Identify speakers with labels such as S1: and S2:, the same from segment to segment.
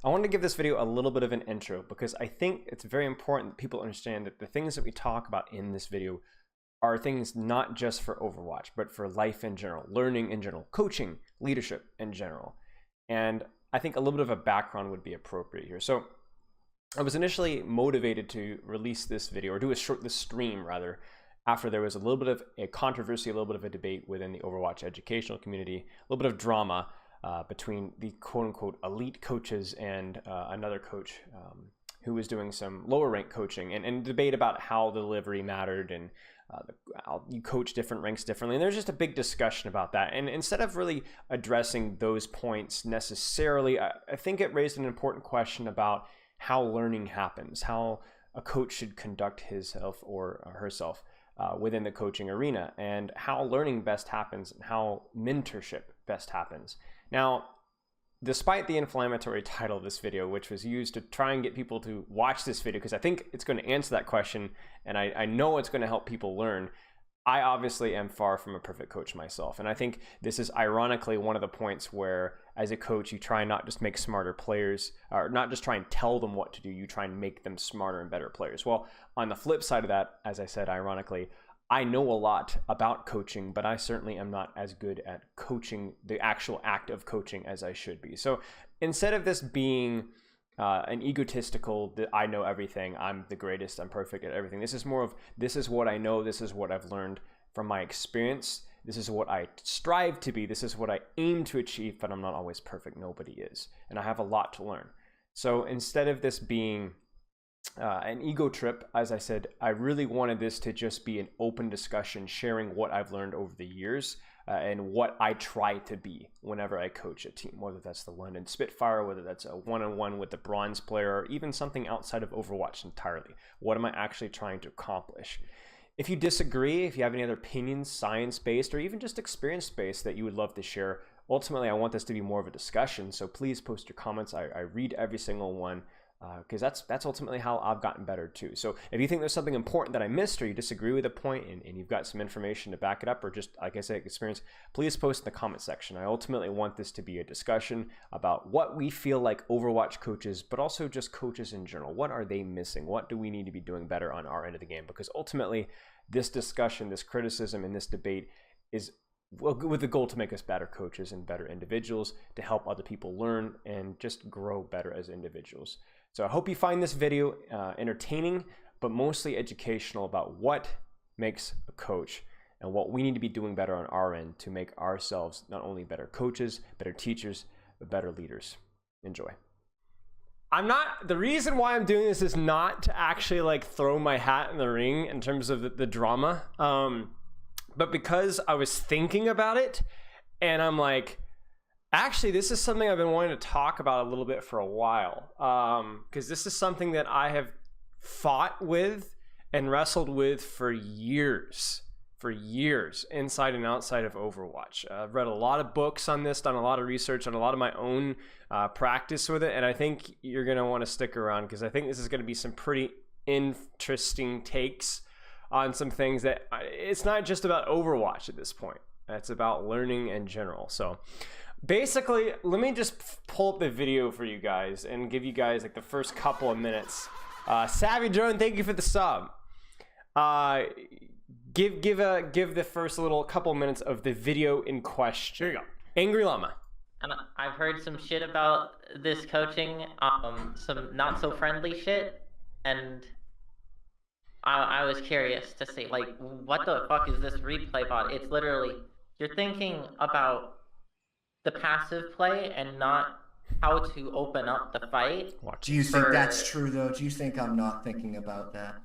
S1: I wanted to give this video a little bit of an intro because I think it's very important that people understand that the things that we talk about in this video are things not just for Overwatch, but for life in general, learning in general, coaching, leadership in general. And I think a little bit of a background would be appropriate here. So I was initially motivated to release this video, or do this stream rather, after there was a little bit of a controversy, a little bit of a debate within the Overwatch educational community, a little bit of drama between the quote-unquote elite coaches and another coach who was doing some lower rank coaching, and debate about how delivery mattered and how you coach different ranks differently. And there's just a big discussion about that. And instead of really addressing those points necessarily, I think it raised an important question about how learning happens, how a coach should conduct himself or herself within the coaching arena, and how learning best happens and how mentorship best happens. Now, despite the inflammatory title of this video, which was used to try and get people to watch this video, because I think it's going to answer that question, and I know it's going to help people learn, I obviously am far from a perfect coach myself. And I think this is ironically one of the points where, as a coach, you try not just make smarter players, or not just try and tell them what to do, you try and make them smarter and better players. Well, on the flip side of that, as I said, ironically, I know a lot about coaching, but I certainly am not as good at coaching, the actual act of coaching, as I should be. So instead of this being an egotistical, that I know everything, I'm the greatest, I'm perfect at everything, this is more of, this is what I know, this is what I've learned from my experience, this is what I strive to be, this is what I aim to achieve, but I'm not always perfect, nobody is, and I have a lot to learn. So instead of this being an ego trip, as I said, I really wanted this to just be an open discussion, sharing what I've learned over the years and what I try to be whenever I coach a team, whether that's the London Spitfire, whether that's a one-on-one with the bronze player, or even something outside of Overwatch entirely. What am I actually trying to accomplish? If you disagree, if you have any other opinions, science-based, or even just experience-based that you would love to share, ultimately I want this to be more of a discussion, so please post your comments. I read every single one, because that's ultimately how I've gotten better too. So if you think there's something important that I missed, or you disagree with a point and you've got some information to back it up, or just, like I said, experience, please post in the comment section. I ultimately want this to be a discussion about what we feel like Overwatch coaches, but also just coaches in general. What are they missing? What do we need to be doing better on our end of the game? Because ultimately this discussion, this criticism, and this debate is with the goal to make us better coaches and better individuals, to help other people learn and just grow better as individuals. So I hope you find this video entertaining, but mostly educational about what makes a coach and what we need to be doing better on our end to make ourselves not only better coaches, better teachers, but better leaders. Enjoy. The reason why I'm doing this is not to actually like throw my hat in the ring in terms of the drama, but because I was thinking about it and I'm like, actually, this is something I've been wanting to talk about a little bit for a while, because this is something that I have fought with and wrestled with for years, inside and outside of Overwatch. I've read a lot of books on this, done a lot of research, on a lot of my own practice with it, and I think you're going to want to stick around, because I think this is going to be some pretty interesting takes on some things that it's not just about Overwatch at this point. It's about learning in general. So basically, let me just pull up the video for you guys and give you guys like the first couple of minutes. Savvy Drone, thank you for the sub. Give the first little couple minutes of the video in question. Here you go. Angry Llama.
S2: I've heard some shit about this coaching, some not so friendly shit, and I was curious to see, like, what the fuck is this replay bot? It's literally, you're thinking about the passive play and not how to open up the fight.
S3: Do you think that's true, though? Do you think I'm not thinking about that?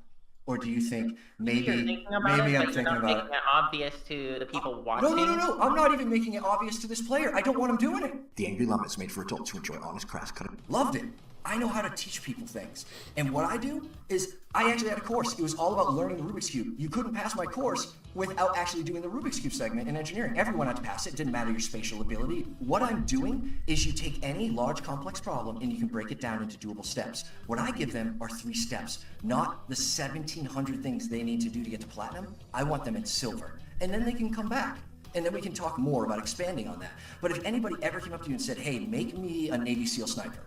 S3: Or do you think maybe I'm thinking about it
S2: obvious to the people watching?
S3: No. I'm not even making it obvious to this player. I don't want him doing it. The Angry Llama is made for adults who enjoy honest, crass cutting. Loved it. I know how to teach people things. And what I do is, I actually had a course. It was all about learning the Rubik's Cube. You couldn't pass my course without actually doing the Rubik's Cube segment in engineering. Everyone had to pass it. It didn't matter your spatial ability. What I'm doing is you take any large complex problem and you can break it down into doable steps. What I give them are 3 steps, not the 1,700 things they need to do to get to platinum. I want them in silver. And then they can come back. And then we can talk more about expanding on that. But if anybody ever came up to you and said, hey, make me a Navy SEAL sniper,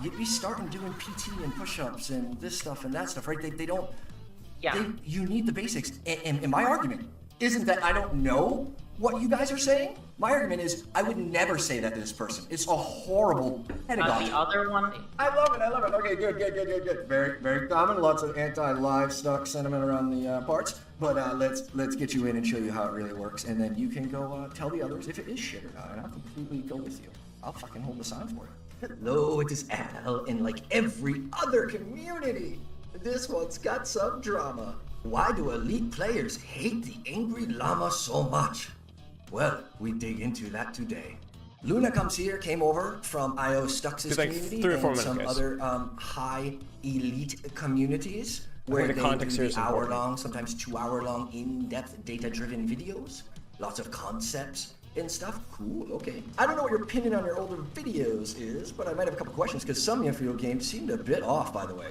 S3: you'd be starting doing PT and push-ups and this stuff and that stuff, right? They don't.
S2: Yeah.
S3: You need the basics. And my argument isn't that I don't know what you guys are saying. My argument is I would never say that to this person. It's a horrible pedagogy.
S2: The other one.
S3: I love it. Okay, good. Very, very common. Lots of anti-livestock sentiment around the parts. But let's get you in and show you how it really works, and then you can go tell the others if it is shit or not, and I'll completely go with you. I'll fucking hold the sign for it. Hello, it is Al, and like every other community, this one's got some drama. Why do elite players hate the Angry Llama so much? Well, we dig into that today. Luna came over from IO Stux's
S1: like
S3: community
S1: 3 or 4
S3: and
S1: minutes,
S3: some
S1: guys.
S3: other high elite communities where
S1: the
S3: they
S1: context
S3: do
S1: here is
S3: the
S1: important.
S3: hour-long, sometimes 2-hour-long, in-depth, data-driven videos. Lots of concepts and stuff. Cool, okay. I don't know what your opinion on your older videos is, but I might have a couple questions because some of your games seemed a bit off, by the way.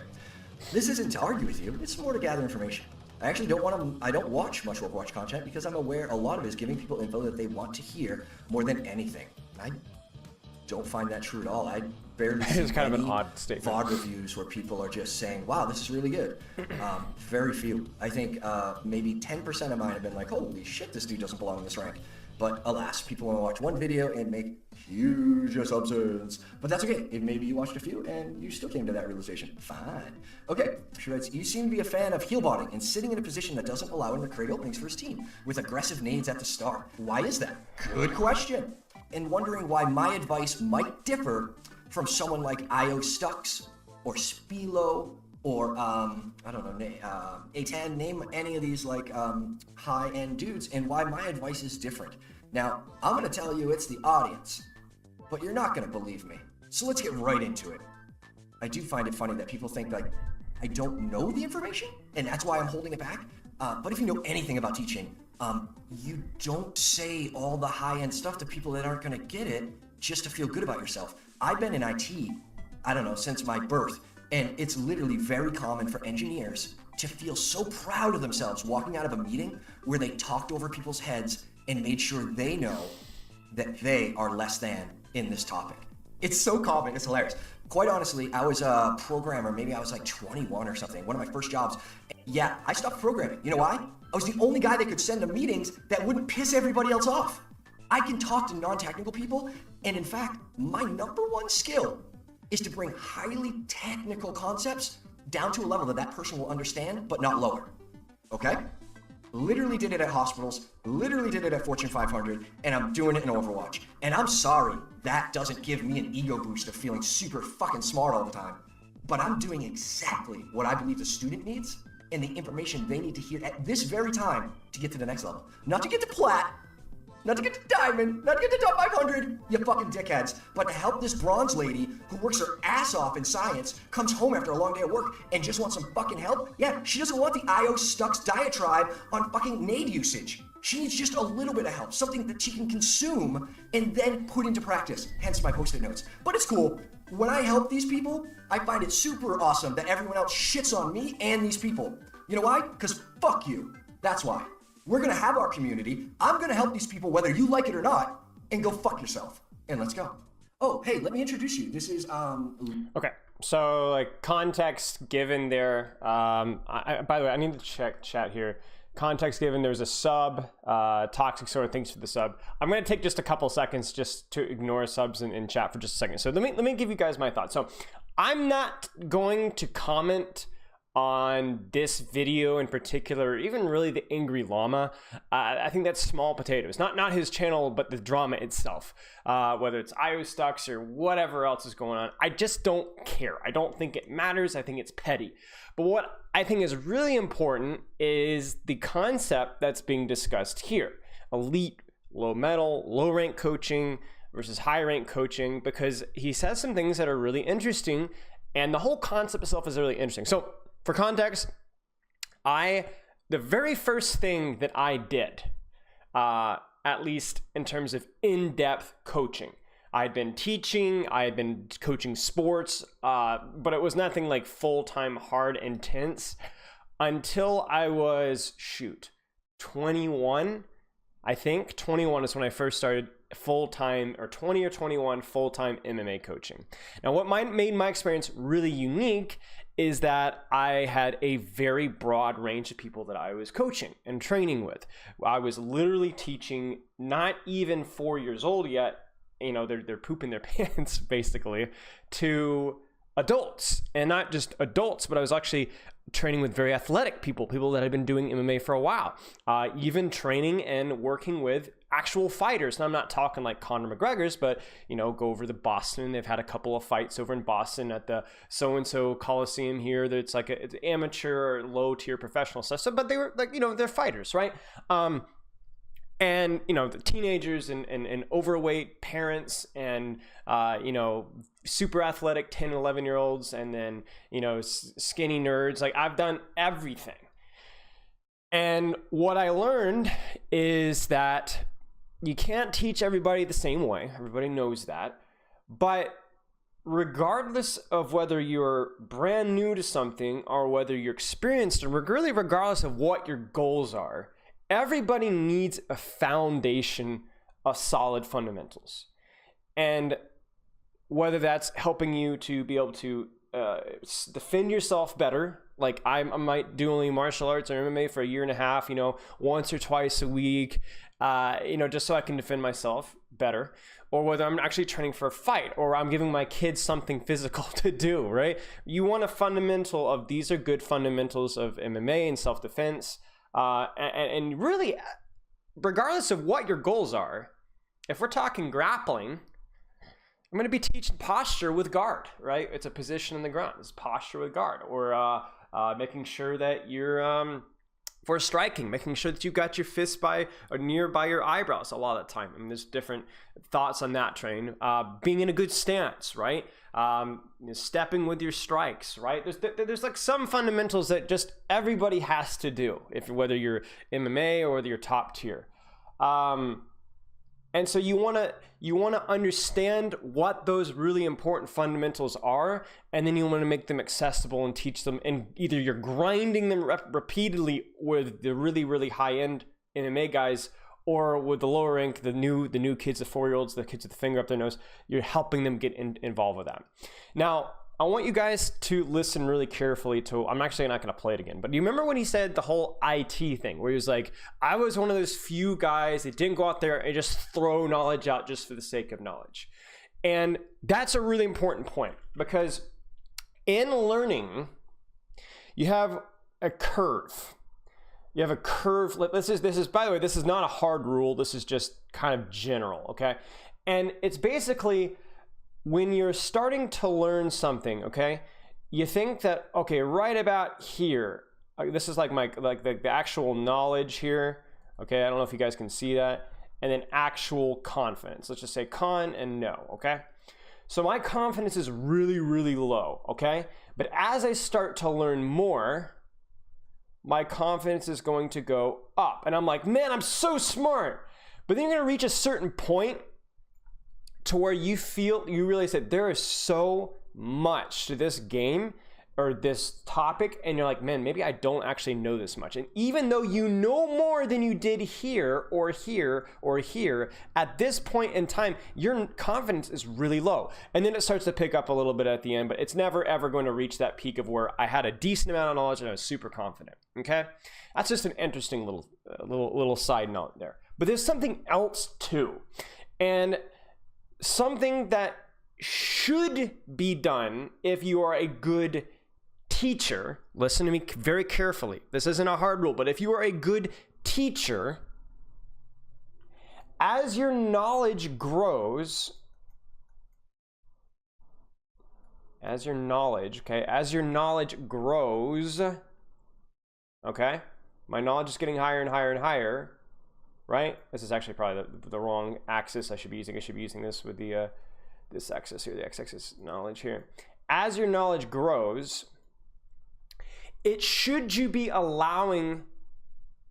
S3: This isn't to argue with you, it's more to gather information. I actually I don't watch much Overwatch content because I'm aware a lot of it is giving people info that they want to hear more than anything. I don't find that true at all. I barely see
S1: It's kind of an
S3: any
S1: odd statement.
S3: VOD reviews where people are just saying, wow, this is really good. Very few. I think maybe 10% of mine have been like, holy shit, this dude doesn't belong in this rank. But alas, people want to watch one video and make huge assumptions. But that's okay. Maybe you watched a few and you still came to that realization. Fine. Okay, you seem to be a fan of healbotting and sitting in a position that doesn't allow him to create openings for his team with aggressive nades at the start. Why is that? Good question. And wondering why my advice might differ from someone like IO Stux or Spilo or I don't know, A10, name any of these like high-end dudes, and why my advice is different. Now, I'm gonna tell you it's the audience, but you're not gonna believe me. So let's get right into it. I do find it funny that people think like I don't know the information, and that's why I'm holding it back. But if you know anything about teaching, you don't say all the high-end stuff to people that aren't gonna get it just to feel good about yourself. I've been in IT, I don't know, since my birth, and it's literally very common for engineers to feel so proud of themselves walking out of a meeting where they talked over people's heads and made sure they know that they are less than in this topic. It's so common, it's hilarious. Quite honestly, I was a programmer, maybe I was like 21 or something, one of my first jobs. Yeah, I stopped programming. You know why? I was the only guy that could send to meetings that wouldn't piss everybody else off. I can talk to non-technical people, and in fact, my #1 skill is to bring highly technical concepts down to a level that that person will understand, but not lower. Okay? Literally did it at hospitals, literally did it at Fortune 500, and I'm doing it in Overwatch. And I'm sorry, that doesn't give me an ego boost of feeling super fucking smart all the time. But I'm doing exactly what I believe the student needs and the information they need to hear at this very time to get to the next level. Not to get to plat, not to get to diamond, not to get to top 500, you fucking dickheads, but to help this bronze lady who works her ass off in science, comes home after a long day of work, and just wants some fucking help. Yeah, she doesn't want the IO Stux diatribe on fucking nade usage. She needs just a little bit of help, something that she can consume and then put into practice, hence my post-it notes. But it's cool. When I help these people, I find it super awesome that everyone else shits on me and these people. You know why? Because fuck you. That's why. We're gonna have our community. I'm gonna help these people whether you like it or not, and go fuck yourself. And let's go. Oh, hey, let me introduce you. This is
S1: Okay, so like context given there. By the way, I need to check chat here. Context given, there's a sub. Toxic Sword, thanks for the sub. I'm gonna take just a couple seconds just to ignore subs in chat for just a second. So let me give you guys my thoughts. So I'm not going to comment on this video in particular, even really the Angry Llama. I think that's small potatoes. Not his channel, but the drama itself. Whether it's IO Stux or whatever else is going on, I just don't care. I don't think it matters. I think it's petty. But what I think is really important is the concept that's being discussed here. Elite, low metal, low rank coaching versus high rank coaching, because he says some things that are really interesting, and the whole concept itself is really interesting. So for context, the very first thing that I did, at least in terms of in-depth coaching, I'd been teaching, I had been coaching sports, but it was nothing like full-time, hard, intense until I was, 21, I think. 21 is when I first started full-time or 20 or 21 full-time MMA coaching. Now, what made my experience really unique is that I had a very broad range of people that I was coaching and training with. I was literally teaching not even 4 years old yet, they're pooping their pants basically, to adults, and not just adults, but I was actually training with very athletic people that had been doing MMA for a while, even training and working with actual fighters. And I'm not talking like Conor McGregor's, but go over to Boston. They've had a couple of fights over in Boston at the so-and-so Coliseum here. That's like it's amateur or low tier professional stuff. So, but they were like, they're fighters, right? And the teenagers and overweight parents and super athletic 10 and 11 year olds, and then skinny nerds. Like, I've done everything. And what I learned is that you can't teach everybody the same way. Everybody knows that. But regardless of whether you're brand new to something or whether you're experienced, and really regardless of what your goals are, everybody needs a foundation of solid fundamentals. And whether that's helping you to be able to defend yourself better, like I might do only martial arts or MMA for a year and a half, once or twice a week, just so I can defend myself better, or whether I'm actually training for a fight, or I'm giving my kids something physical to do, right? You want a fundamental of, these are good fundamentals of MMA and self-defense. And really, regardless of what your goals are, if we're talking grappling, I'm going to be teaching posture with guard, right? It's a position in the ground. It's posture with guard. Or making sure that you're, for striking, making sure that you've got your fists by or nearby your eyebrows a lot of the time. I mean, there's different thoughts on that train. Being in a good stance, right? Stepping with your strikes, right? There's like some fundamentals that just everybody has to do, whether you're MMA or whether you're top tier. And so you want to understand what those really important fundamentals are, and then you want to make them accessible and teach them. And either you're grinding them repeatedly with the really, really high end MMA guys, or with the lower rank, the new kids, the 4-year-olds, the kids with the finger up their nose, you're helping them get involved with that. Now, I want you guys to listen really carefully to, I'm actually not going to play it again, but do you remember when he said the whole IT thing, where he was like, I was one of those few guys that didn't go out there and just throw knowledge out just for the sake of knowledge. And that's a really important point, because in learning, you have a curve. You have a curve. This is, by the way, this is not a hard rule. This is just kind of general, okay? And it's basically, when you're starting to learn something, okay, you think that, okay, right about here, this is like the actual knowledge here, okay? I don't know if you guys can see that. And then actual confidence. Let's just say con and no, okay? So my confidence is really, really low, okay? But as I start to learn more, my confidence is going to go up. And I'm like, man, I'm so smart. But then you're going to reach a certain point to where you realize that there is so much to this game or this topic, and you're like, man, maybe I don't actually know this much. And even though you know more than you did here or here or here, at this point in time, your confidence is really low. And then it starts to pick up a little bit at the end, but it's never ever going to reach that peak of where I had a decent amount of knowledge and I was super confident. Okay, that's just an interesting little side note there. But there's something else too, and something that should be done if you are a good teacher. Listen to me very carefully. This isn't a hard rule, but if you are a good teacher, as your knowledge grows, okay, my knowledge is getting higher and higher and higher, right? This is actually probably the wrong axis I should be using. I should be using this with the this axis here, the x-axis knowledge here. As your knowledge grows, you be allowing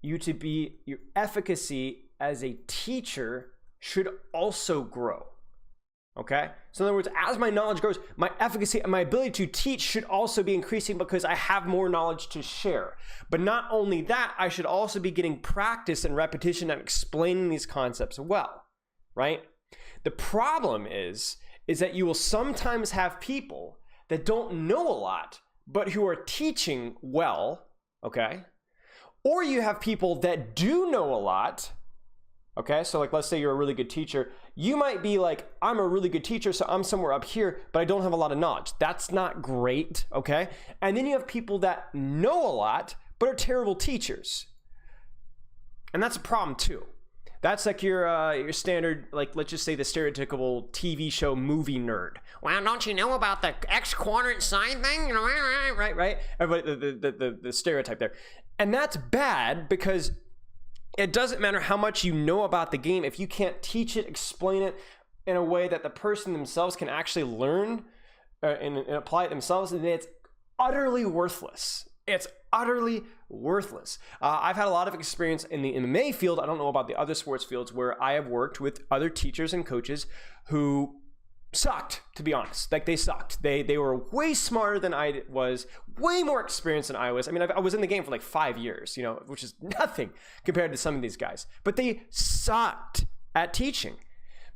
S1: you to be, your efficacy as a teacher should also grow. Okay? So in other words, as my knowledge grows, my efficacy and my ability to teach should also be increasing because I have more knowledge to share. But not only that, I should also be getting practice and repetition at explaining these concepts well, right? The problem is that you will sometimes have people that don't know a lot, but who are teaching well, okay? Or you have people that do know a lot, okay? So like, let's say you're a really good teacher. You might be like, I'm a really good teacher, so I'm somewhere up here, but I don't have a lot of knowledge. That's not great, okay? And then you have people that know a lot, but are terrible teachers. And that's a problem too. That's like your standard, like, let's just say the stereotypical TV show movie nerd. Well, don't you know about the X quadrant sine thing? You know, right? Everybody, the stereotype there. And that's bad because it doesn't matter how much you know about the game. If you can't teach it, explain it in a way that the person themselves can actually learn and apply it themselves, then it's utterly worthless. It's utterly worthless. I've had a lot of experience in the MMA field. I don't know about the other sports fields where I have worked with other teachers and coaches who sucked, to be honest. Like, they sucked. They were way smarter than I was, way more experienced than I was. I mean, I was in the game for like 5 years, you know, which is nothing compared to some of these guys. But they sucked at teaching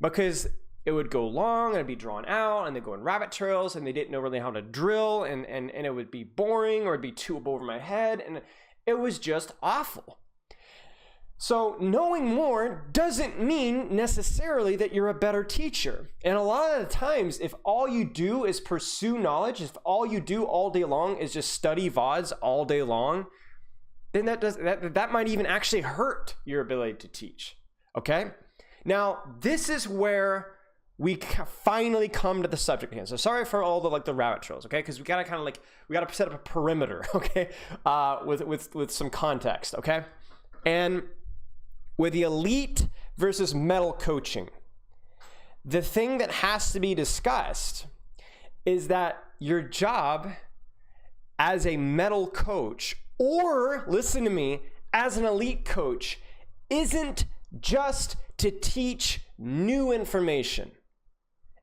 S1: because it would go long and it'd be drawn out and they'd go in rabbit trails and they didn't know really how to drill and it would be boring or it'd be too over my head and it was just awful. So knowing more doesn't mean necessarily that you're a better teacher. And a lot of the times, if all you do is pursue knowledge, if all you do all day long is just study VODs all day long, then that might even actually hurt your ability to teach, okay? Now, this is where we finally come to the subject at hand. So sorry for all the rabbit trails, okay? Because we gotta set up a perimeter, okay? With some context, okay? And with the elite versus metal coaching, the thing that has to be discussed is that your job as a metal coach, or listen to me, as an elite coach, isn't just to teach new information.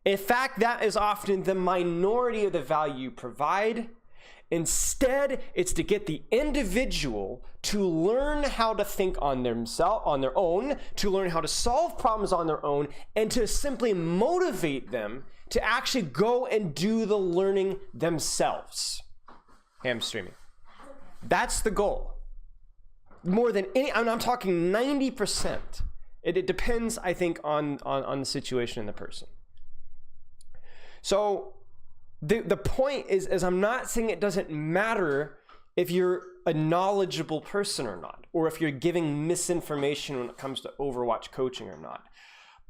S1: In fact, that is often the minority of the value you provide. Instead, it's to get the individual to learn how to think on their own, to learn how to solve problems on their own, and to simply motivate them to actually go and do the learning themselves. Hey, I'm streaming. That's the goal. More than any, I'm talking 90%. It depends, I think, on the situation and the person. So the point is I'm not saying it doesn't matter if you're a knowledgeable person or not, or if you're giving misinformation when it comes to Overwatch coaching or not.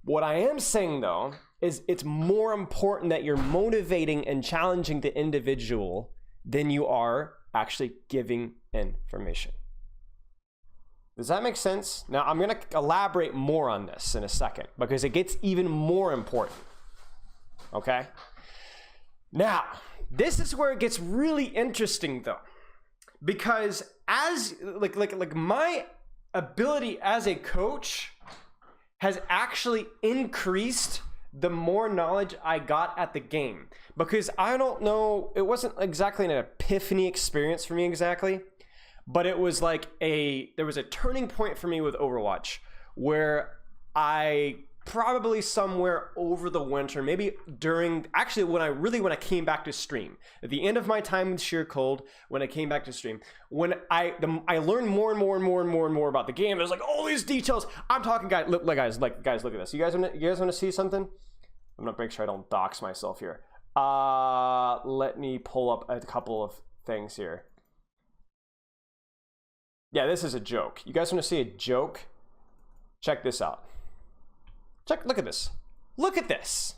S1: What I am saying, though, is it's more important that you're motivating and challenging the individual than you are actually giving information. Does that make sense? Now, I'm going to elaborate more on this in a second because it gets even more important. Okay? Now, this is where it gets really interesting, though, because as like my ability as a coach has actually increased the more knowledge I got at the game. Because I don't know, it wasn't exactly an epiphany experience for me exactly, but it was like there was a turning point for me with Overwatch where I probably somewhere over the winter, maybe when I came back to stream, at the end of my time with Sheer Cold, when I came back to stream, when I learned more and more about the game. There's like all these details. I'm talking, guys, look at this. You guys want to see something? I'm gonna make sure I don't dox myself here. Let me pull up a couple of things here. Yeah, this is a joke. You guys want to see a joke? Check this out. Look at this. Look at this.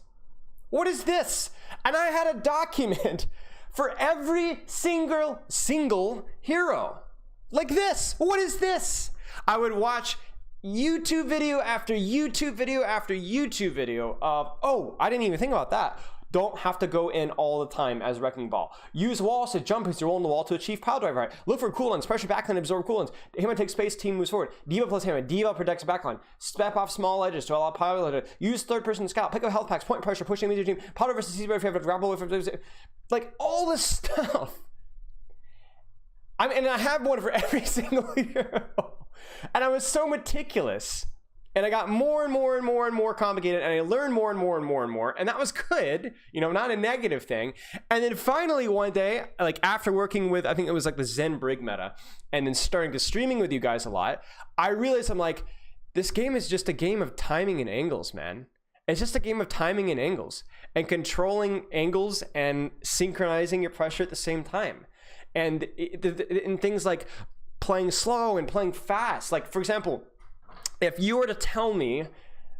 S1: What is this? And I had a document for every single hero. Like this. What is this? I would watch YouTube video after YouTube video after YouTube video of, oh, I didn't even think about that. Don't have to go in all the time as Wrecking Ball. Use walls to jump as you roll in the wall to achieve pile driver height. Look for cooldowns. Pressure backline, absorb cooldowns. Hammer takes space, team moves forward. Diva plus hammer. Diva protects backline. Step off small edges to allow pile driver. Use third person scout. Pick up health packs. Point pressure. Pushing your team. Pile driver versus CC if you have to grapple away from. Like all this stuff. And I have one for every single hero. And I was so meticulous And I got more and more and more and more complicated, and I learned more and more and more and more, and that was good, you know, not a negative thing. And then finally one day, like after working with, I think it was like the Zen Brig meta, and then starting to streaming with you guys a lot, I realized I'm like, this game is just a game of timing and angles, man. It's just a game of timing and angles, and controlling angles and synchronizing your pressure at the same time. And in things like playing slow and playing fast, like for example, if you were to tell me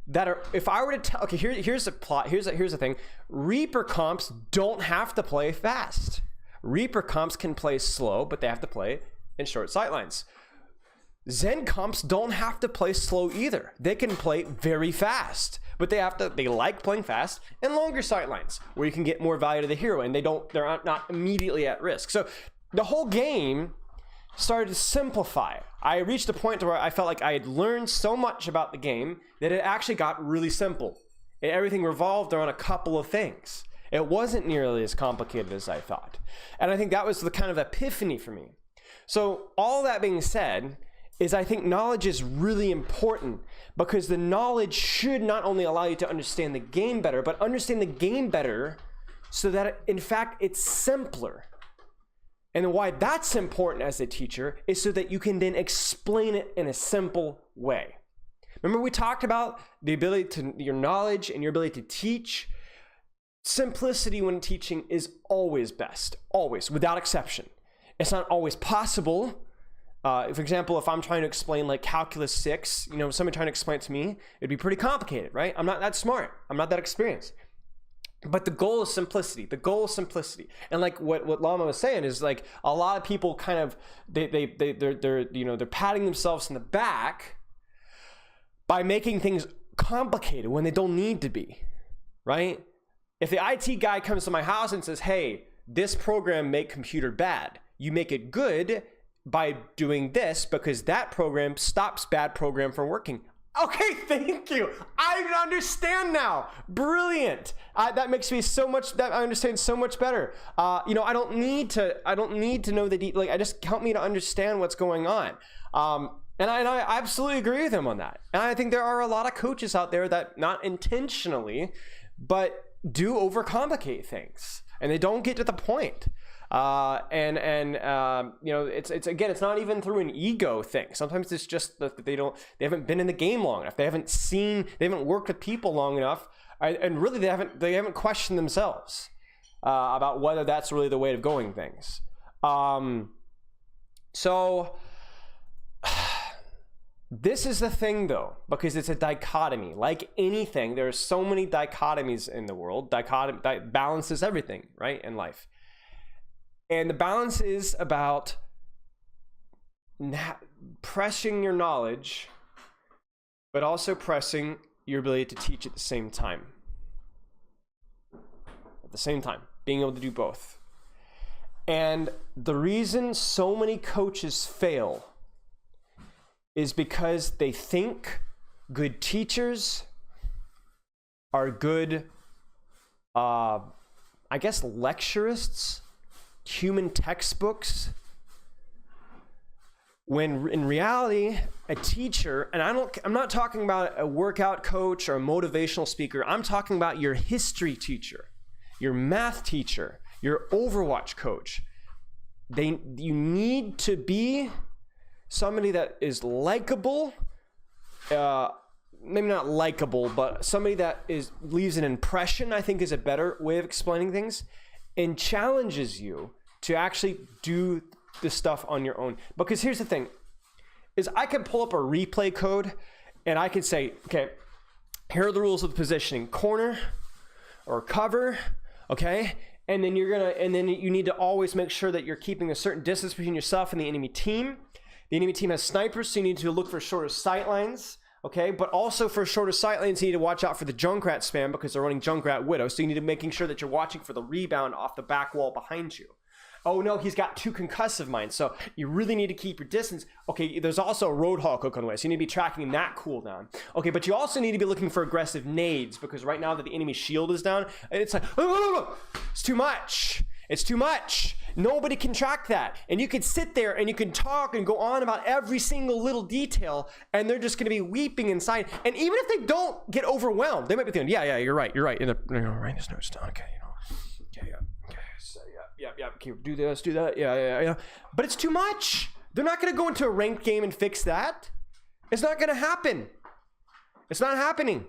S1: that, if I were to tell, okay, here's the plot, here's the thing. Reaper comps don't have to play fast. Reaper comps can play slow, but they have to play in short sightlines. Zen comps don't have to play slow either. They can play very fast, but they like playing fast and longer sightlines where you can get more value to the hero, and they're not immediately at risk. So the whole game started to simplify. I reached a point where I felt like I had learned so much about the game that it actually got really simple. Everything revolved around a couple of things. It wasn't nearly as complicated as I thought. And I think that was the kind of epiphany for me. So all that being said, is I think knowledge is really important, because the knowledge should not only allow you to understand the game better, but understand the game better so that in fact it's simpler. And why that's important as a teacher is so that you can then explain it in a simple way. Remember we talked about the ability to, your knowledge and your ability to teach. Simplicity when teaching is always best, always, without exception. It's not always possible. For example, if I'm trying to explain like calculus 6, you know, somebody trying to explain it to me, it'd be pretty complicated, right? I'm not that smart. I'm not that experienced. But the goal is simplicity. The goal is simplicity. And like what Llama was saying is like a lot of people kind of they're you know, they're patting themselves in the back by making things complicated when they don't need to be, right? If the IT guy comes to my house and says, "Hey, this program make computer bad," you make it good by doing this because that program stops bad program from working. Okay, thank you. I understand now. Brilliant. That makes me so much. That I understand so much better. You know, I don't need to know the like. I just help me to understand what's going on. And I absolutely agree with him on that. And I think there are a lot of coaches out there that not intentionally, but do overcomplicate things, and they don't get to the point. You know, it's again, it's not even through an ego thing. Sometimes it's just that they haven't been in the game long enough. They haven't worked with people long enough, and really they haven't questioned themselves about whether that's really the way of going things. So this is the thing though, because it's a dichotomy. Like anything, there are so many dichotomies in the world. Balance is everything, right, in life. And the balance is about pressing your knowledge, but also pressing your ability to teach at the same time. At the same time, being able to do both. And the reason so many coaches fail is because they think good teachers are good, I guess, lecturists, human textbooks, when in reality a teacher, and I'm not talking about a workout coach or a motivational speaker, I'm talking about your history teacher, your math teacher, your Overwatch coach. You need to be somebody that is likable, maybe not likable, but somebody that leaves an impression, I think is a better way of explaining things, and challenges you to actually do the stuff on your own. Because here's the thing, is I can pull up a replay code and I can say, okay, here are the rules of positioning, corner or cover, okay? And then you need to always make sure that you're keeping a certain distance between yourself and the enemy team. The enemy team has snipers, so you need to look for shorter sight lines. Okay, but also for shorter sight lanes, you need to watch out for the Junkrat spam because they're running Junkrat Widow. So you need to making sure that you're watching for the rebound off the back wall behind you. Oh no, he's got 2 concussive mines, so you really need to keep your distance. Okay, there's also a Roadhog hook on the way, so you need to be tracking that cooldown. Okay, but you also need to be looking for aggressive nades because right now that the enemy shield is down, it's like, oh, no. It's too much. It's too much. Nobody can track that. And you could sit there and you can talk and go on about every single little detail, and they're just going to be weeping inside. And even if they don't get overwhelmed, they might be thinking, yeah, you're right. In the write this notes down. Okay, okay, so yeah. Okay, do this, do that. Yeah. But it's too much. They're not going to go into a ranked game and fix that. It's not going to happen. It's not happening.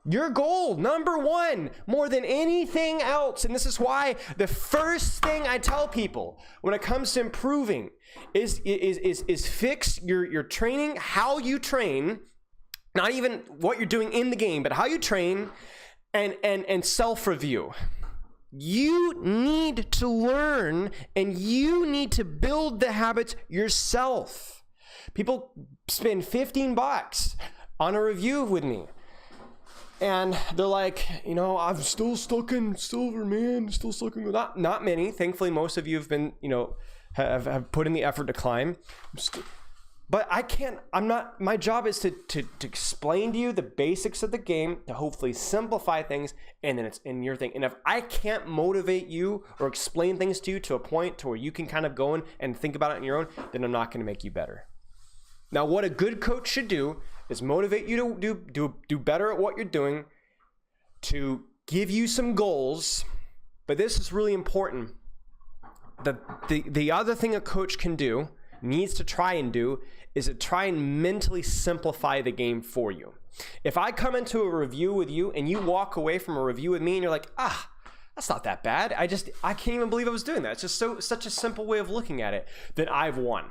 S1: Your goal, number one, more than anything else, and this is why the first thing I tell people when it comes to improving is fix your training, how you train, not even what you're doing in the game, but how you train, and self-review. You need to learn, and you need to build the habits yourself. People spend $15 on a review with me. And they're like, I'm still stuck in silver, man. Still stuck in not many. Thankfully, most of you have been, have put in the effort to climb. But I can't. My job is to explain to you the basics of the game, to hopefully simplify things, and then it's in your thing. And if I can't motivate you or explain things to you to a point to where you can kind of go in and think about it on your own, then I'm not going to make you better. Now, what a good coach should do is motivate you to do better at what you're doing, to give you some goals. But this is really important. The other thing a coach can do, needs to try and do, is to try and mentally simplify the game for you. If I come into a review with you and you walk away from a review with me and you're like, that's not that bad. I can't even believe I was doing that. It's just such a simple way of looking at it. Then I've won.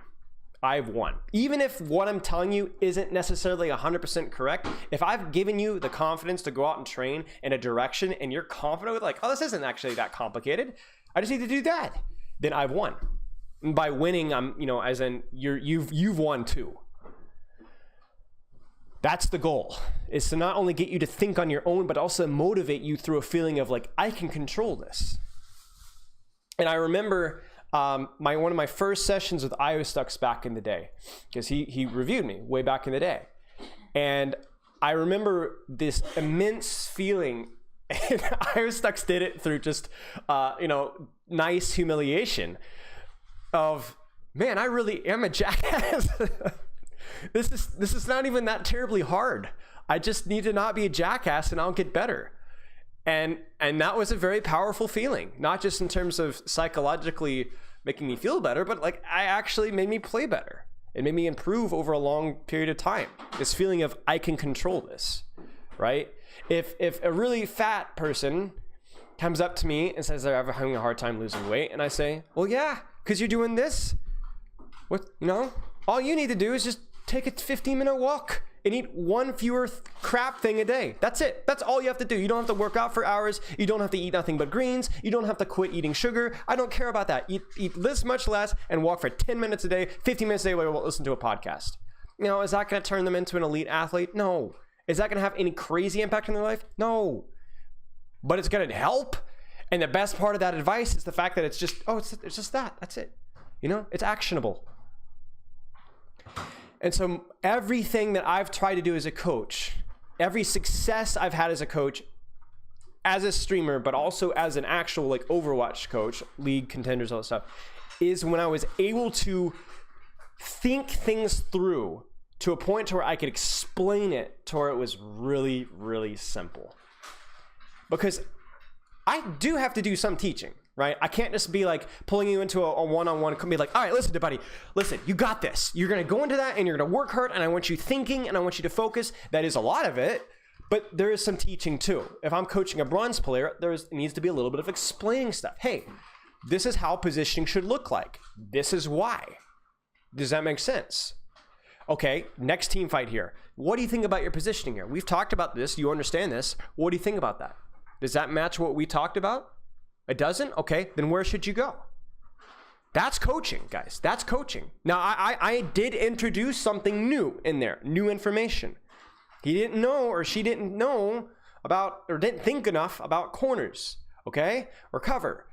S1: Even if what I'm telling you isn't necessarily 100% correct, if I've given you the confidence to go out and train in a direction and you're confident with this isn't actually that complicated, I just need to do that, then I've won. And by winning, I'm, as in you've won too. That's the goal, is to not only get you to think on your own, but also motivate you through a feeling of I can control this. And I remember one of my first sessions with IOStucks back in the day, because he reviewed me way back in the day. And I remember this immense feeling, and IOStucks did it through just, nice humiliation of, man, I really am a jackass. This is not even that terribly hard. I just need to not be a jackass and I'll get better. And that was a very powerful feeling, not just in terms of psychologically making me feel better, but I actually made me play better. It made me improve over a long period of time. This feeling of I can control this, right? If a really fat person comes up to me and says they're having a hard time losing weight, and I say, well, yeah, because you're doing this. All you need to do is just take a 15-minute walk and eat one fewer crap thing a day. That's it. That's all you have to do. You don't have to work out for hours. You don't have to eat nothing but greens. You don't have to quit eating sugar. I don't care about that. Eat this much less and walk for 10 minutes a day, 15 minutes a day while you listen to a podcast. Is that going to turn them into an elite athlete? No. Is that going to have any crazy impact on their life? No. But it's going to help. And the best part of that advice is the fact that it's just that. That's it. It's actionable. And so everything that I've tried to do as a coach, every success I've had as a coach, as a streamer, but also as an actual Overwatch coach, league contenders, all that stuff, is when I was able to think things through to a point to where I could explain it to where it was really, really simple. Because I do have to do some teaching, right? I can't just be pulling you into a one-on-one and be all right, listen, buddy, listen, you got this. You're going to go into that and you're going to work hard, and I want you thinking and I want you to focus. That is a lot of it, but there is some teaching too. If I'm coaching a bronze player, it needs to be a little bit of explaining stuff. Hey, this is how positioning should look like. This is why. Does that make sense? Okay, next team fight here. What do you think about your positioning here? We've talked about this. You understand this. What do you think about that? Does that match what we talked about? It doesn't? Okay, then where should you go? That's coaching, guys. That's coaching. Now, I did introduce something new in there, new information. He didn't know, or she didn't know about, or didn't think enough about corners, okay, or cover.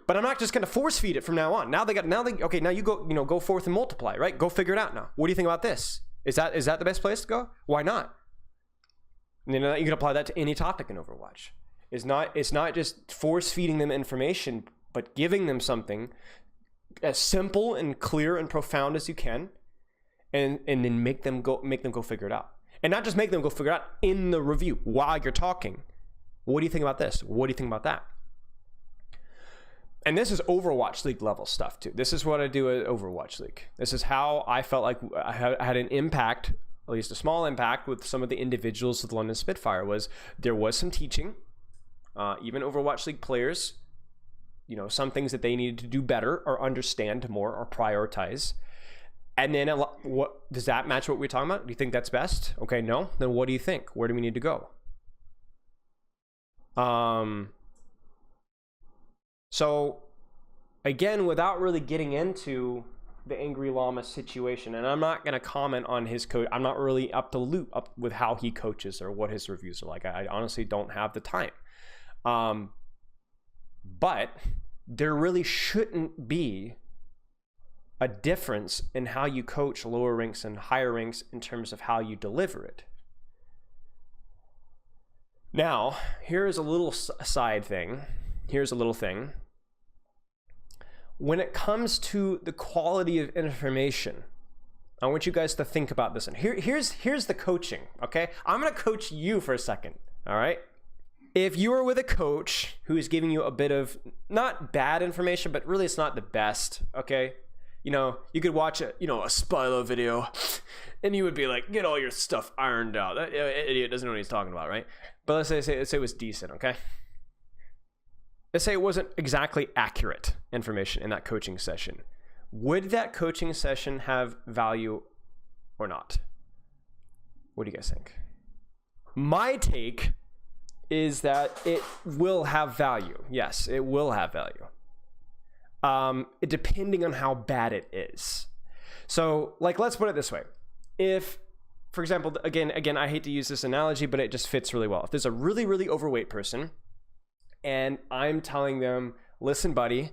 S1: But I'm not just going to force feed it from now on. Now you go forth and multiply, right? Go figure it out now. What do you think about this? Is that the best place to go? Why not? And you can apply that to any topic in Overwatch. It's not just force feeding them information but giving them something as simple and clear and profound as you can, and then make them go figure it out. And not just make them go figure it out in the review while you're talking. What do you think about this? What do you think about that? And this is Overwatch League level stuff too. This is what I do at Overwatch League. This is how I felt like I had an impact, at least a small impact, with some of the individuals of the London Spitfire. There was some teaching, even Overwatch League players, some things that they needed to do better or understand more or prioritize. And then what does that match what we're talking about? Do you think that's best? Okay, no. Then what do you think? Where do we need to go? So again, without really getting into the Angry Llama situation, and I'm not going to comment on his coach. I'm not really up with how he coaches or what his reviews are like. I honestly don't have the time. But there really shouldn't be a difference in how you coach lower ranks and higher ranks in terms of how you deliver it. Now, here's a little side thing. Here's a little thing. When it comes to the quality of information, I want you guys to think about this. And here's the coaching, okay? I'm going to coach you for a second, all right? If you are with a coach who is giving you a bit of not bad information, but really it's not the best, okay? You could watch a Spilo video and you would be like, get all your stuff ironed out. That idiot doesn't know what he's talking about, right? But let's say it was decent, okay? Let's say it wasn't exactly accurate information in that coaching session. Would that coaching session have value or not? What do you guys think? My take is that it will have value. Yes, it will have value. Depending on how bad it is. So, let's put it this way. If, for example, again, I hate to use this analogy, but it just fits really well. If there's a really, really overweight person, and I'm telling them, listen, buddy,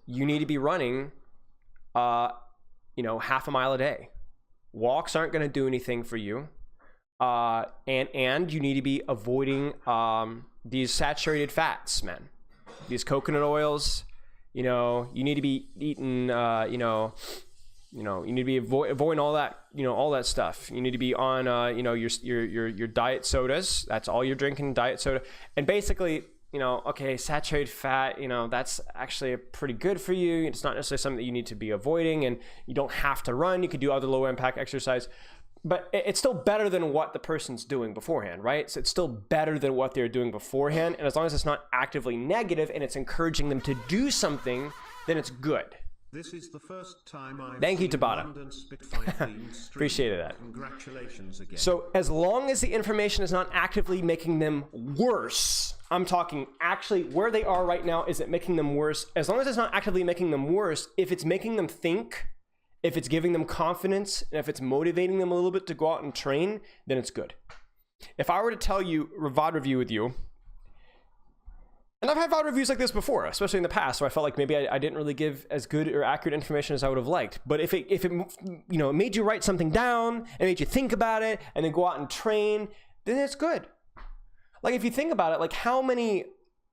S1: you need to be running, half a mile a day. Walks aren't going to do anything for you. And you need to be avoiding these saturated fats, man. These coconut oils. You need to be eating, you need to be avoiding all that, all that stuff. You need to be on, your diet sodas. That's all you're drinking, diet soda. And basically, okay, saturated fat, that's actually pretty good for you. It's not necessarily something that you need to be avoiding, and you don't have to run. You could do other low impact exercise. But it's still better than what the person's doing beforehand, right? So it's still better than what they're doing beforehand. And as long as it's not actively negative and it's encouraging them to do something, then it's good.
S4: This is the first time I've
S1: Thank you, Tabata. Appreciated that.
S4: Congratulations again.
S1: So as long as the information is not actively making them worse, I'm talking actually where they are right now, is it making them worse? As long as it's not actively making them worse, if it's making them think, if it's giving them confidence, and if it's motivating them a little bit to go out and train, then it's good. If I were to tell you, VOD review with you, and I've had VOD reviews like this before, especially in the past, where I felt like maybe I didn't really give as good or accurate information as I would have liked. But if it made you write something down and made you think about it and then go out and train, then it's good. Like if you think about it, like how many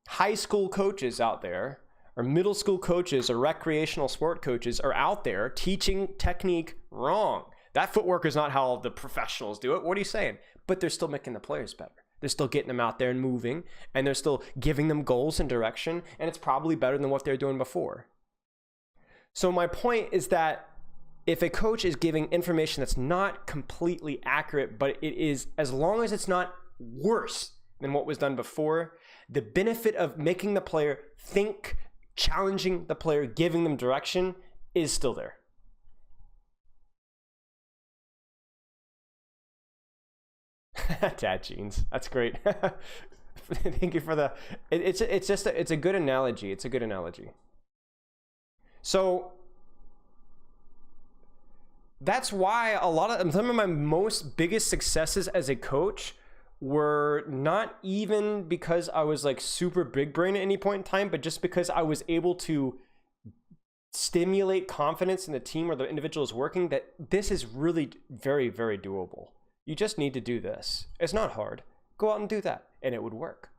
S1: high school coaches out there, or middle school coaches, or recreational sport coaches are out there teaching technique wrong? That footwork is not how the professionals do it. What are you saying? But they're still making the players better. They're still getting them out there and moving, and they're still giving them goals and direction, and it's probably better than what they're doing before. So my point is that if a coach is giving information that's not completely accurate, but it is, as long as it's not worse than what was done before, the benefit of making the player think, challenging the player, giving them direction is still there. Dad jeans. That's great. Thank you for the. It's a good analogy. It's a good analogy. So that's why some of my biggest successes as a coach were not even because I was like super big brain at any point in time, but just because I was able to stimulate confidence in the team or the individual is working, that this is really very, very doable. You just need to do this. It's not hard. Go out and do that, and it would work.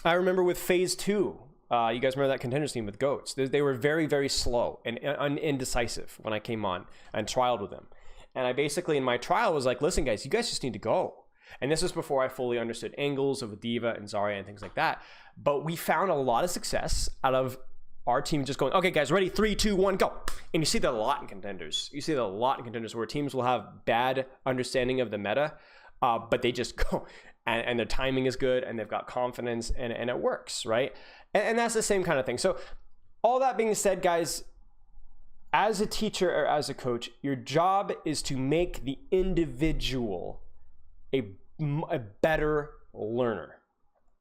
S1: I remember with phase 2, you guys remember that contenders team with goats? They were very, very slow and indecisive when I came on and trialed with them. And I basically, in my trial, was like, listen, guys, you guys just need to go. And this was before I fully understood angles of D.Va and Zarya and things like that. But we found a lot of success out of our team just going, okay, guys, ready, 3, 2, 1, go. And you see that a lot in contenders. You see that a lot in contenders where teams will have bad understanding of the meta, but they just go. And their timing is good, and they've got confidence, and it works, right? And that's the same kind of thing. So all that being said, guys, as a teacher or as a coach, your job is to make the individual a better learner,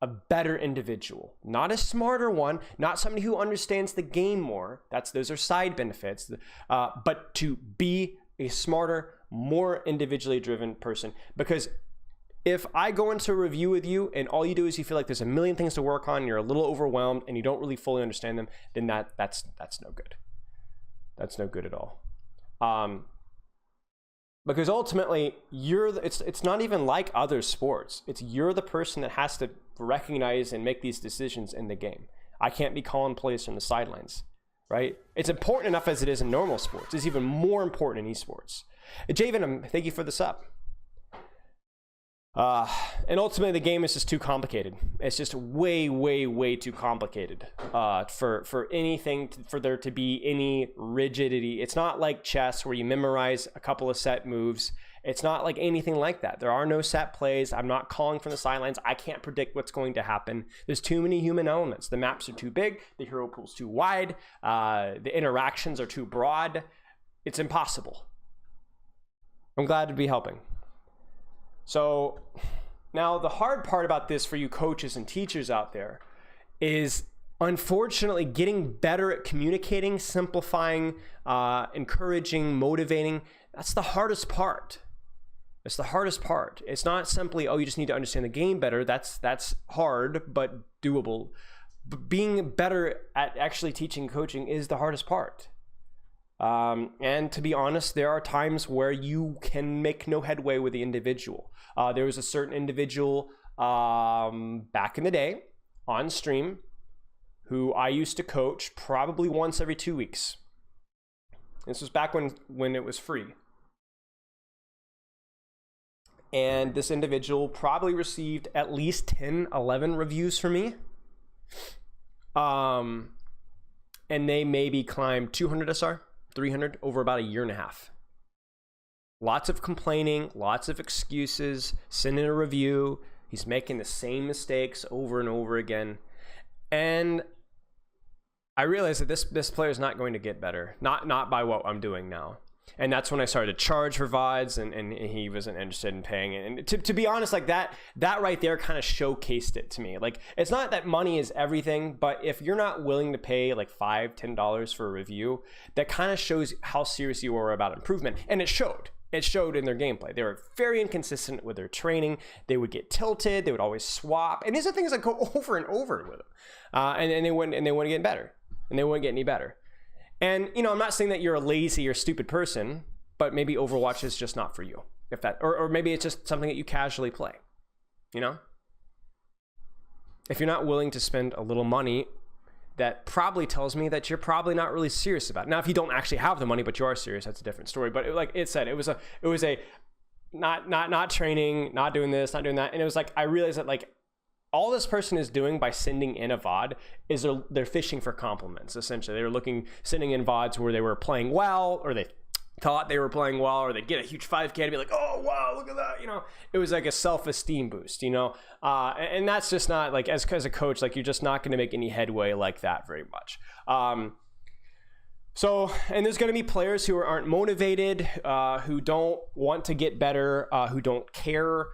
S1: a better individual, not a smarter one, not somebody who understands the game more. Those are side benefits, but to be a smarter, more individually driven person. Because if I go into a review with you and all you do is you feel like there's a million things to work on, you're a little overwhelmed and you don't really fully understand them, then that's no good. That's no good at all. Because ultimately it's not even like other sports. You're the person that has to recognize and make these decisions in the game. I can't be calling plays from the sidelines, right? It's important enough as it is in normal sports. It's even more important in esports. Javen, thank you for the sub. And ultimately the game is just too complicated. It's just way, way, way too complicated for anything, for there to be any rigidity. It's not like chess where you memorize a couple of set moves. It's not like anything like that. There are no set plays. I'm not calling from the sidelines. I can't predict what's going to happen. There's too many human elements. The maps are too big. The hero pool's too wide. The interactions are too broad. It's impossible. I'm glad to be helping. So now the hard part about this for you coaches and teachers out there is unfortunately getting better at communicating, simplifying, encouraging, motivating. That's the hardest part. It's the hardest part. It's not simply, oh, you just need to understand the game better. That's hard, but doable. But being better at actually teaching coaching is the hardest part. And to be honest, there are times where you can make no headway with the individual. There was a certain individual back in the day on stream who I used to coach probably once every 2 weeks. This was back when it was free. And this individual probably received at least 10, 11 reviews from me. And they maybe climbed 200 SR. 300 over about a year and a half. Lots of complaining, lots of excuses, sending a review. He's making the same mistakes over and over again. And I realized that this player is not going to get better. Not by what I'm doing now. And that's when I started to charge for VODs, and he wasn't interested in paying it. And to be honest, like that right there kind of showcased it to me. Like, it's not that money is everything, but if you're not willing to pay like $5, $10 for a review, that kind of shows how serious you are about improvement. And it showed. It showed in their gameplay. They were very inconsistent with their training. They would get tilted. They would always swap. And these are things that go over and over with them. And they wouldn't get better. And they wouldn't get any better. And, you know, I'm not saying that you're a lazy or stupid person, but maybe Overwatch is just not for you. Or maybe it's just something that you casually play, you know? If you're not willing to spend a little money, that probably tells me that you're probably not really serious about it. Now, if you don't actually have the money, but you are serious, that's a different story. But like it said, it was a not training, not doing this, not doing that. And it was like, I realized that like, all this person is doing by sending in a VOD is they're fishing for compliments, essentially. They were sending in VODs where they were playing well, or they thought they were playing well, or they'd get a huge 5K and be like, oh, wow, look at that, you know? It was like a self-esteem boost, you know? And that's just not, like, as a coach, like, you're just not going to make any headway like that very much. So, and there's going to be players who aren't motivated, who don't want to get better, who don't care,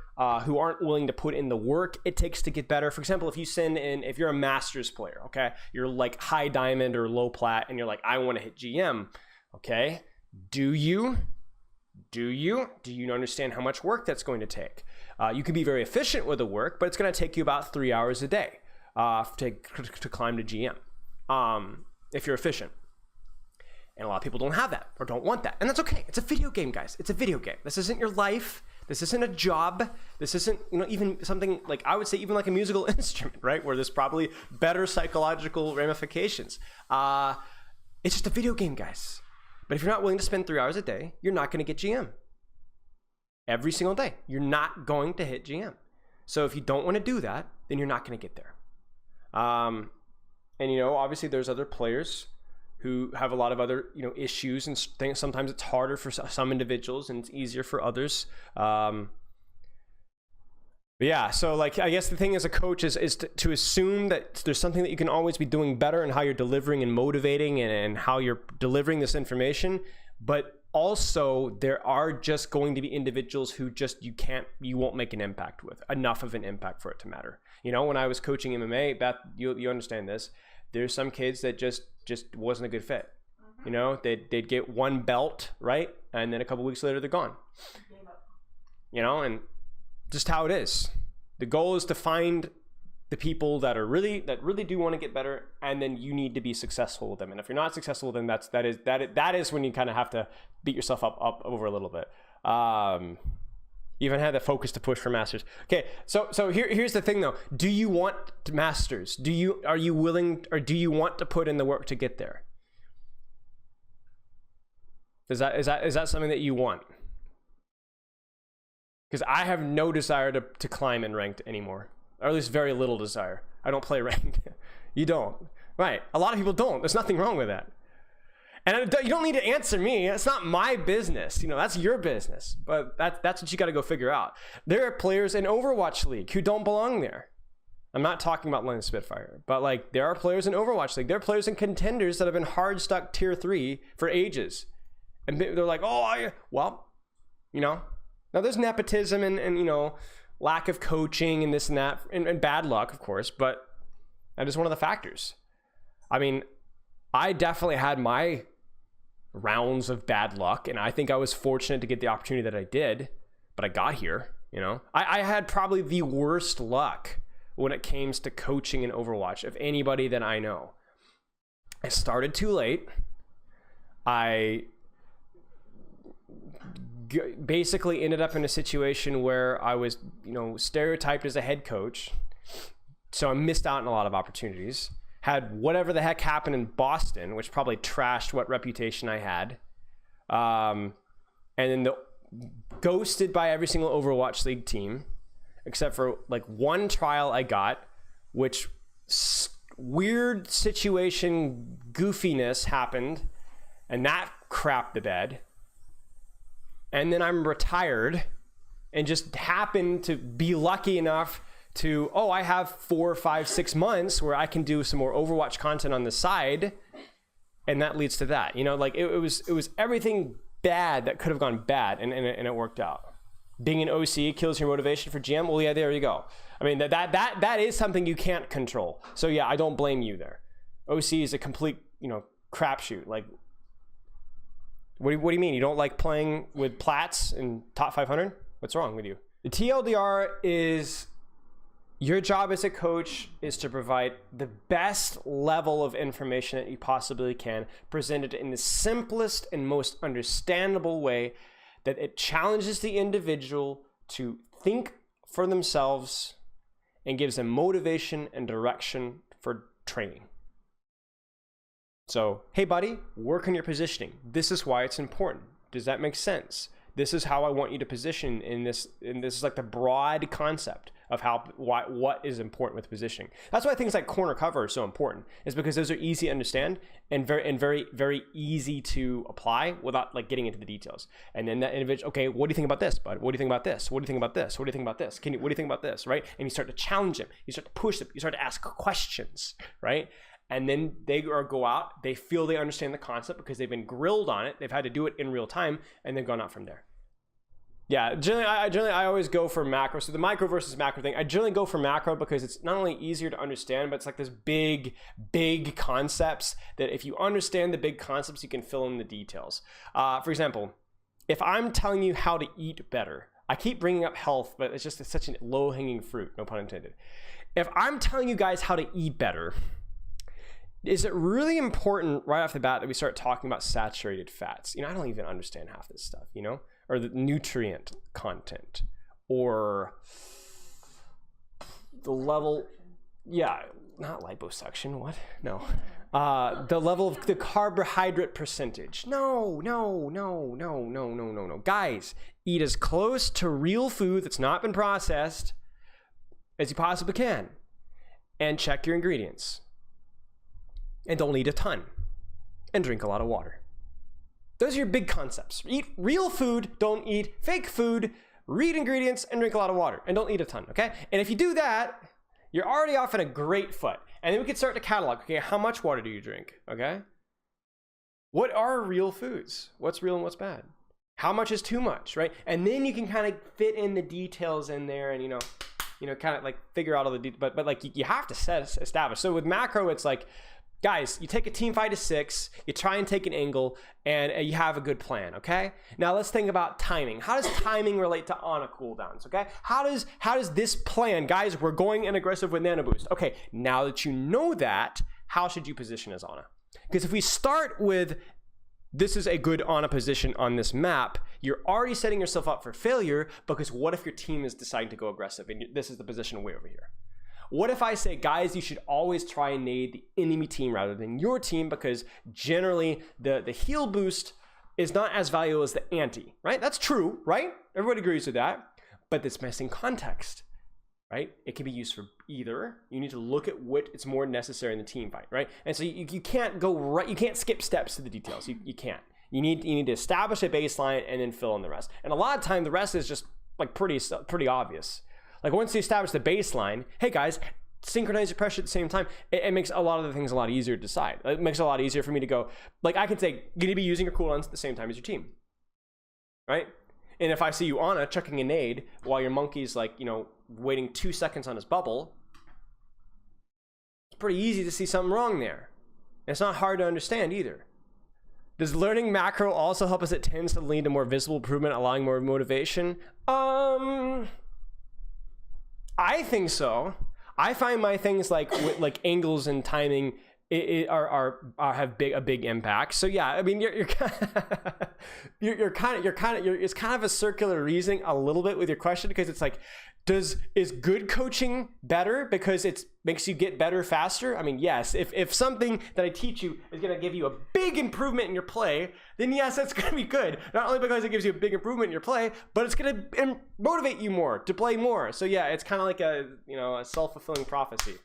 S1: who aren't willing to put in the work it takes to get better. For example, if you're a Masters player, okay, you're like high diamond or low plat, and you're like, I want to hit GM, okay, do you understand how much work that's going to take? You can be very efficient with the work, but it's going to take you about 3 hours a day to climb to GM, if you're efficient. And a lot of people don't have that or don't want that. And that's okay. It's a video game, guys. It's a video game. This isn't your life. This isn't a job. This isn't, even something like, I would say even like a musical instrument, right? Where there's probably better psychological ramifications. It's just a video game, guys. But if you're not willing to spend 3 hours a day, you're not going to get GM. Every single day, you're not going to hit GM. So if you don't want to do that, then you're not going to get there. And obviously there's other players who have a lot of other, issues and things. Sometimes it's harder for some individuals and it's easier for others. But yeah, so like, I guess the thing as a coach is to assume that there's something that you can always be doing better in how you're delivering and motivating and how you're delivering this information. But also there are just going to be individuals who you won't make an impact with, enough of an impact for it to matter. When I was coaching MMA, Beth, you understand this. There's some kids that just wasn't a good fit. They'd get one belt, right? And then a couple weeks later, they're gone. And just how it is. The goal is to find the people that really do want to get better, and then you need to be successful with them. And if you're not successful, then that is when you kind of have to beat yourself up over a little bit. Even had the focus to push for masters. Okay, so here's the thing though. Do you want masters? Are you willing, or do you want to put in the work to get there? Is that something that you want? Because I have no desire to climb in ranked anymore, or at least very little desire. I don't play ranked. You don't, right? A lot of people don't. There's nothing wrong with that. And you don't need to answer me. It's not my business. That's your business. But that's what you got to go figure out. There are players in Overwatch League who don't belong there. I'm not talking about London Spitfire, but like there are players in Overwatch League. There are players in Contenders that have been hard stuck tier 3 for ages, and they're like, now there's nepotism and lack of coaching and this and that and bad luck, of course, but that is one of the factors. I mean, I definitely had my rounds of bad luck, and I think I was fortunate to get the opportunity that I did, but I got here. I had probably the worst luck when it came to coaching in Overwatch of anybody that I know. I started too late. I basically ended up in a situation where I was, stereotyped as a head coach. So I missed out on a lot of opportunities. Had whatever the heck happened in Boston, which probably trashed what reputation I had. And then ghosted by every single Overwatch League team, except for like one trial I got, which weird situation goofiness happened, and that crapped the bed. And then I'm retired and just happened to be lucky enough to, I have 4, 5, 6 months where I can do some more Overwatch content on the side. And that leads to that, like it was everything bad that could have gone bad, and it worked out. Being an OC kills your motivation for GM. Well, yeah, there you go. I mean, that is something you can't control. So yeah, I don't blame you there. OC is a complete, crapshoot. Like, what do you mean? You don't like playing with plats in top 500? What's wrong with you? The TLDR is, your job as a coach is to provide the best level of information that you possibly can, presented in the simplest and most understandable way, that it challenges the individual to think for themselves and gives them motivation and direction for training. So, hey buddy, work on your positioning. This is why it's important. Does that make sense? This is how I want you to position in this. And this is like the broad concept of what is important with positioning. That's why things like corner cover are so important, is because those are easy to understand and very, very easy to apply without like getting into the details. And then that individual, okay, what do you think about this, bud? What do you think about this? What do you think about this? What do you think about this? What do you think about this? Right? And you start to challenge them. You start to push them. You start to ask questions, right? And then they go out, they feel they understand the concept because they've been grilled on it. They've had to do it in real time, and they've gone out from there. Yeah, generally I always go for macro. So the micro versus macro thing, I generally go for macro because it's not only easier to understand, but it's like this big concepts that if you understand the big concepts, you can fill in the details. For example, if I'm telling you how to eat better, I keep bringing up health, but it's such a low-hanging fruit, no pun intended. If I'm telling you guys how to eat better, is it really important right off the bat that we start talking about saturated fats? I don't even understand half this stuff, or the nutrient content, or the level, yeah, not liposuction, what? No. The level of the carbohydrate percentage. No. Guys, eat as close to real food that's not been processed as you possibly can. And check your ingredients. And don't eat a ton. And drink a lot of water. Those are your big concepts. Eat real food, don't eat fake food, read ingredients, and drink a lot of water. And don't eat a ton, okay? And if you do that, you're already off on a great foot. And then we can start to catalog, okay, how much water do you drink, okay? What are real foods? What's real and what's bad? How much is too much, right? And then you can kind of fit in the details in there and, you know, kind of like figure out all the details, but like you have to establish. So with macro, it's like, guys, you take a team fight to 6, you try and take an angle, and you have a good plan, okay? Now let's think about timing. How does timing relate to Ana cooldowns, okay? How does this plan, guys, we're going in aggressive with Nano Boost. Okay, now that you know that, how should you position as Ana? Because if we start with, this is a good Ana position on this map, you're already setting yourself up for failure, because what if your team is deciding to go aggressive, and this is the position way over here? What if I say, guys, you should always try and nade the enemy team rather than your team, because generally the heal boost is not as valuable as the anti, right? That's true, right? Everybody agrees with that, but it's missing context, right? It can be used for either. You need to look at what is more necessary in the team fight, right? And so you can't go right, you can't skip steps to the details. You can't. You need to establish a baseline and then fill in the rest. And a lot of time the rest is just like pretty obvious. Like once you establish the baseline, hey guys, synchronize your pressure at the same time, it makes a lot of the things a lot easier to decide. It makes it a lot easier for me to go, like I can say, you're going to be using your cooldowns at the same time as your team, right? And if I see you Ana chucking a nade while your monkey's like, you know, waiting 2 seconds on his bubble, it's pretty easy to see something wrong there. And it's not hard to understand either. Does learning macro also help us? It tends to lead to more visible improvement, allowing more motivation. I think so. I find my things like with angles and timing have a big impact. So yeah, I mean you're kind of it's kind of a circular reasoning a little bit with your question, because it's like, is good coaching better because it makes you get better faster? I mean, yes. If something that I teach you is going to give you a big improvement in your play, then yes, that's going to be good. Not only because it gives you a big improvement in your play, but it's going to motivate you more to play more. So yeah, it's kind of like a self-fulfilling prophecy.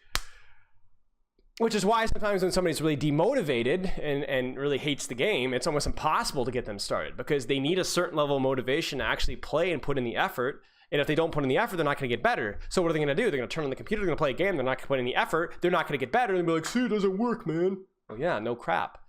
S1: Which is why sometimes when somebody's really demotivated and really hates the game, it's almost impossible to get them started, because they need a certain level of motivation to actually play and put in the effort. And if they don't put in the effort, they're not going to get better. So what are they going to do? They're going to turn on the computer, they're going to play a game, they're not going to put in the effort, they're not going to get better, and be like, see, it doesn't work, man. Well, yeah, no crap.